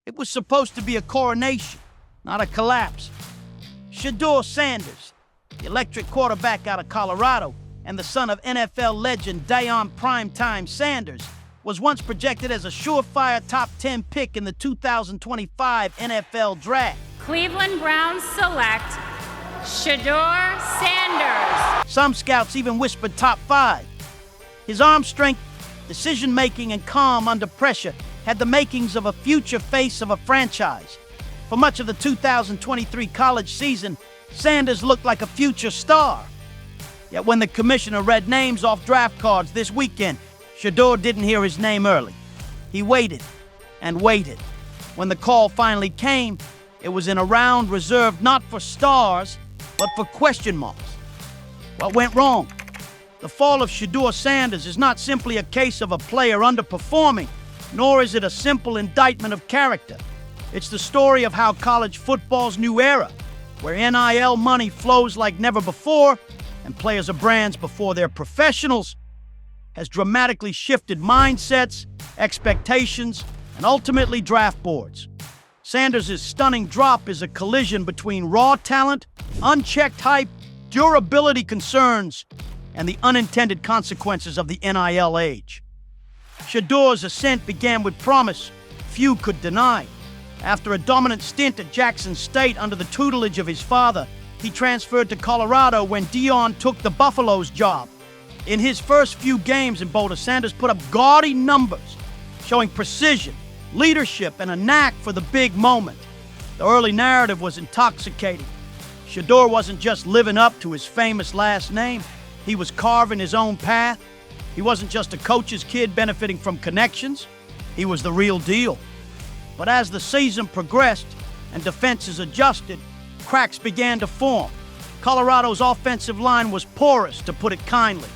It was supposed to be a coronation, not a collapse. Shedeur Sanders, the electric quarterback out of Colorado and the son of NFL legend Deion "Primetime" Sanders, was once projected as a surefire top 10 pick in the 2025 NFL Draft. Cleveland Browns select Shedeur Sanders. Some scouts even whispered top 5. His arm strength, decision-making, and calm under pressure had the makings of a future face of a franchise. For much of the 2023 college season, Sanders looked like a future star. Yet when the commissioner read names off draft cards this weekend, Shedeur didn't hear his name early. He waited and waited. When the call finally came, it was in a round reserved not for stars, but for question marks. What went wrong? The fall of Shedeur Sanders is not simply a case of a player underperforming, nor is it a simple indictment of character. It's the story of how college football's new era, where NIL money flows like never before and players are brands before they're professionals, has dramatically shifted mindsets, expectations, and ultimately draft boards. Sanders' stunning drop is a collision between raw talent, unchecked hype, durability concerns, and the unintended consequences of the NIL age. Shedeur's ascent began with promise few could deny. After a dominant stint at Jackson State under the tutelage of his father, he transferred to Colorado when Deion took the Buffaloes job. In his first few games in Boulder, Sanders put up gaudy numbers, showing precision, leadership, and a knack for the big moment. The early narrative was intoxicating. Shedeur wasn't just living up to his famous last name, he was carving his own path. He wasn't just a coach's kid benefiting from connections, he was the real deal. But as the season progressed and defenses adjusted, cracks began to form. Colorado's offensive line was porous, to put it kindly.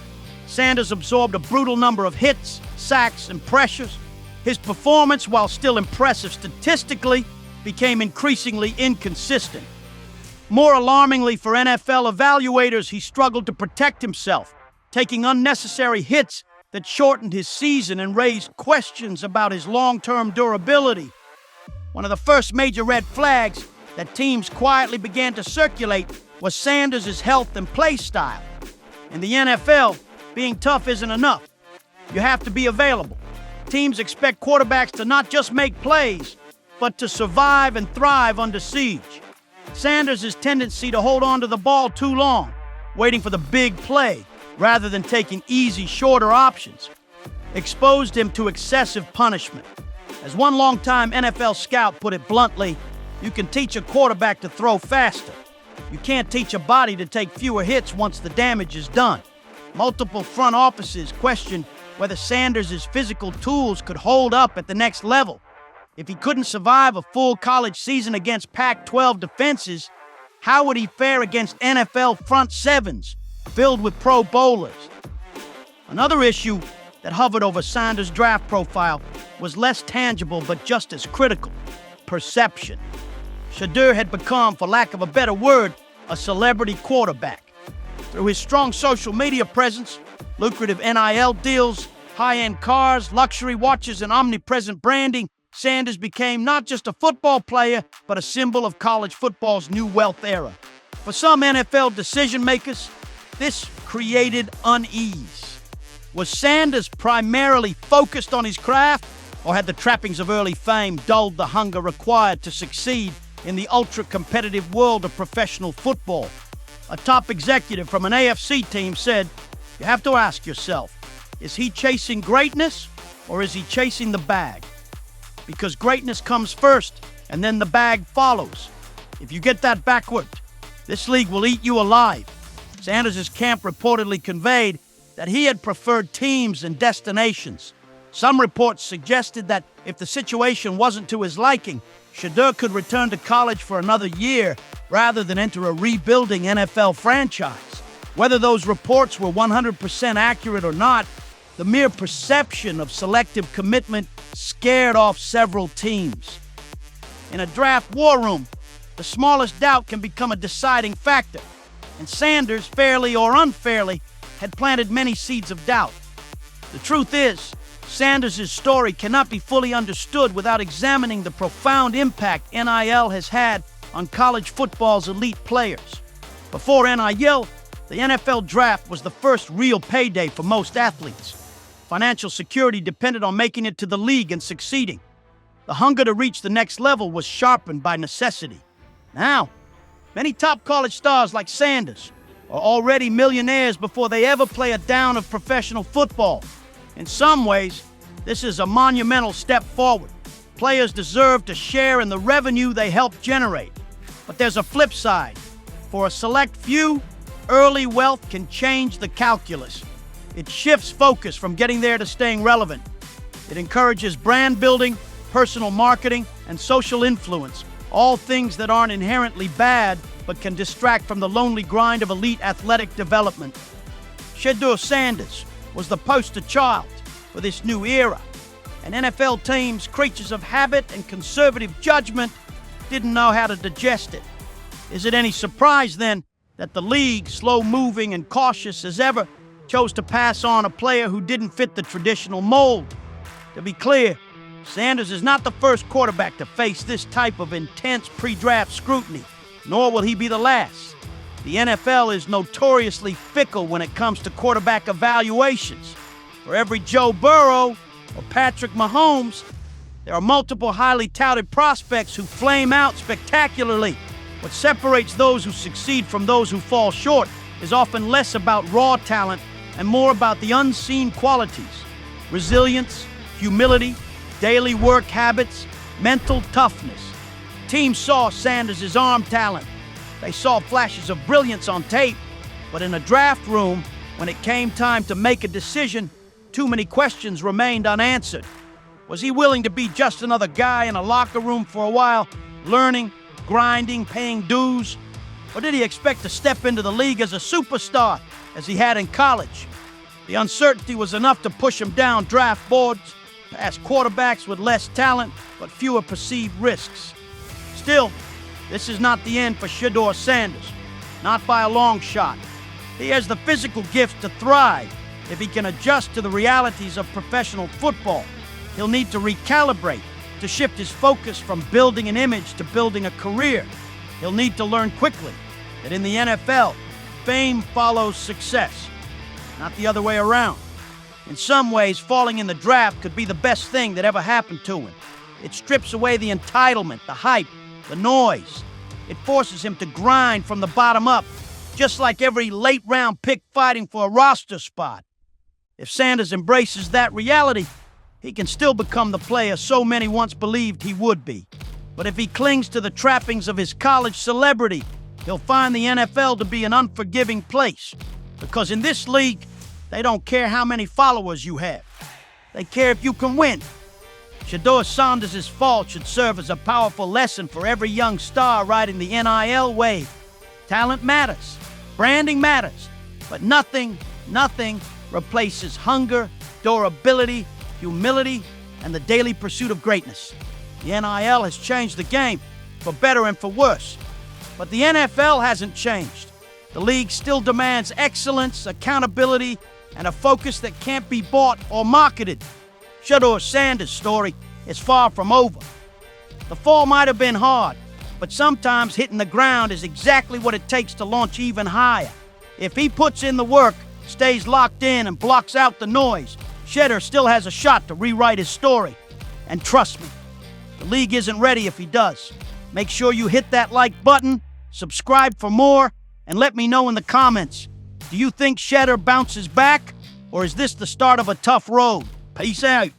Sanders absorbed a brutal number of hits, sacks, and pressures. His performance, while still impressive statistically, became increasingly inconsistent. More alarmingly for NFL evaluators, he struggled to protect himself, taking unnecessary hits that shortened his season and raised questions about his long-term durability. One of the first major red flags that teams quietly began to circulate was Sanders' health and play style. In the NFL, being tough isn't enough. You have to be available. Teams expect quarterbacks to not just make plays, but to survive and thrive under siege. Sanders' tendency to hold on to the ball too long, waiting for the big play rather than taking easy, shorter options, exposed him to excessive punishment. As one longtime NFL scout put it bluntly, you can teach a quarterback to throw faster. You can't teach a body to take fewer hits once the damage is done. Multiple front offices questioned whether Sanders' physical tools could hold up at the next level. If he couldn't survive a full college season against Pac-12 defenses, how would he fare against NFL front sevens filled with Pro Bowlers? Another issue that hovered over Sanders' draft profile was less tangible but just as critical: perception. Shedeur had become, for lack of a better word, a celebrity quarterback. Through his strong social media presence, lucrative NIL deals, high-end cars, luxury watches, and omnipresent branding, Sanders became not just a football player, but a symbol of college football's new wealth era. For some NFL decision-makers, this created unease. Was Sanders primarily focused on his craft, or had the trappings of early fame dulled the hunger required to succeed in the ultra-competitive world of professional football? A top executive from an AFC team said, "You have to ask yourself, is he chasing greatness or is he chasing the bag? Because greatness comes first and then the bag follows. If you get that backward, this league will eat you alive." Sanders' camp reportedly conveyed that he had preferred teams and destinations. Some reports suggested that if the situation wasn't to his liking, Shedeur could return to college for another year rather than enter a rebuilding NFL franchise. Whether those reports were 100% accurate or not, the mere perception of selective commitment scared off several teams. In a draft war room, the smallest doubt can become a deciding factor, and Sanders, fairly or unfairly, had planted many seeds of doubt. The truth is, Sanders' story cannot be fully understood without examining the profound impact NIL has had on college football's elite players. Before NIL, the NFL draft was the first real payday for most athletes. Financial security depended on making it to the league and succeeding. The hunger to reach the next level was sharpened by necessity. Now, many top college stars like Sanders are already millionaires before they ever play a down of professional football. In some ways, this is a monumental step forward. Players deserve to share in the revenue they help generate. But there's a flip side. For a select few, early wealth can change the calculus. It shifts focus from getting there to staying relevant. It encourages brand building, personal marketing, and social influence, all things that aren't inherently bad but can distract from the lonely grind of elite athletic development. Shedeur Sanders was the poster child for this new era, and NFL teams, creatures of habit and conservative judgment, didn't know how to digest it. Is it any surprise, then, that the league, slow-moving and cautious as ever, chose to pass on a player who didn't fit the traditional mold? To be clear, Sanders is not the first quarterback to face this type of intense pre-draft scrutiny, nor will he be the last. The NFL is notoriously fickle when it comes to quarterback evaluations. For every Joe Burrow or Patrick Mahomes, there are multiple highly touted prospects who flame out spectacularly. What separates those who succeed from those who fall short is often less about raw talent and more about the unseen qualities: resilience, humility, daily work habits, mental toughness. Teams saw Sanders' arm talent. They saw flashes of brilliance on tape, but in a draft room, when it came time to make a decision, too many questions remained unanswered. Was he willing to be just another guy in a locker room for a while, learning, grinding, paying dues? Or did he expect to step into the league as a superstar, as he had in college? The uncertainty was enough to push him down draft boards, past quarterbacks with less talent but fewer perceived risks. Still, this is not the end for Shedeur Sanders, not by a long shot. He has the physical gift to thrive if he can adjust to the realities of professional football. He'll need to recalibrate, to shift his focus from building an image to building a career. He'll need to learn quickly that in the NFL, fame follows success, not the other way around. In some ways, falling in the draft could be the best thing that ever happened to him. It strips away the entitlement, the hype, the noise. It forces him to grind from the bottom up, just like every late-round pick fighting for a roster spot. If Sanders embraces that reality, he can still become the player so many once believed he would be. But if he clings to the trappings of his college celebrity, he'll find the NFL to be an unforgiving place. Because in this league, they don't care how many followers you have. They care if you can win. Shedeur Sanders' fall should serve as a powerful lesson for every young star riding the NIL wave. Talent matters, branding matters, but nothing replaces hunger, durability, humility, and the daily pursuit of greatness. The NIL has changed the game, for better and for worse. But the NFL hasn't changed. The league still demands excellence, accountability, and a focus that can't be bought or marketed. Shedeur Sanders' story is far from over. The fall might have been hard, but sometimes hitting the ground is exactly what it takes to launch even higher. If he puts in the work, stays locked in, and blocks out the noise, Shedeur still has a shot to rewrite his story. And trust me, the league isn't ready if he does. Make sure you hit that like button, subscribe for more, and let me know in the comments. Do you think Shedeur bounces back, or is this the start of a tough road? Peace out.